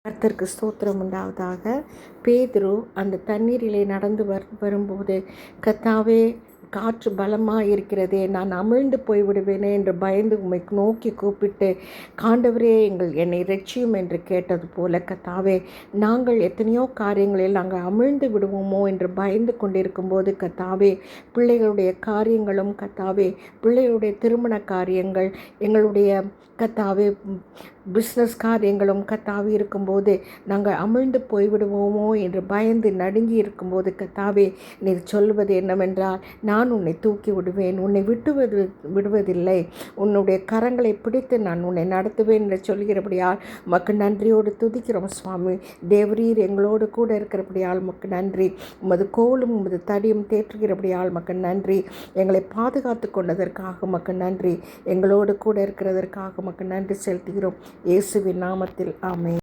கர்த்தருக்கு ஸ்தோத்திரம் உண்டாவதாக. பேதுரு அந்த தண்ணீரிலே நடந்து வரும்போது, கர்த்தாவே, காற்று பலமாக இருக்கிறதே, நான் அமிழ்ந்து போய்விடுவேனே என்று பயந்து உம்மை நோக்கி கூப்பிட்டு, ஆண்டவரே என்னை இரட்சியும் என்று கேட்டது போல, கர்த்தாவே, நாங்கள் எத்தனையோ காரியங்களில் நாங்கள் அமிழ்ந்து விடுவோமோ என்று பயந்து கொண்டிருக்கும்போது, கர்த்தாவே, பிள்ளைகளுடைய காரியங்களும், கர்த்தாவே, பிள்ளைகளுடைய திருமண காரியங்கள், எங்களுடைய கர்த்தாவே பிஸ்னஸ் காரியங்களும் கர்த்தாவே இருக்கும்போது நாங்கள் அமிழ்ந்து போய்விடுவோமோ என்று பயந்து நடுங்கி இருக்கும்போது, கர்த்தாவே, நீர் சொல்வது என்னவென்றால், நான் உன்னை தூக்கி விடுவேன், உன்னை விடுவதில்லை, உன்னுடைய கரங்களை பிடித்து நான் உன்னை நடத்துவேன் என்று சொல்கிறபடியால் உமக்கு நன்றியோடு துதிக்கிறோம் சுவாமி. தேவரீர் எங்களோடு கூட இருக்கிறபடியால் உமக்கு நன்றி. உமது கோலும் உமது தடியும் தேற்றுகிறபடியால் உமக்கு நன்றி. எங்களை பாதுகாத்து கொண்டதற்காக உமக்கு நன்றி. எங்களோடு கூட இருக்கிறதற்காக உமக்கு நன்றி செலுத்துகிறோம். இயேசுவின் நாமத்தில் ஆமென்.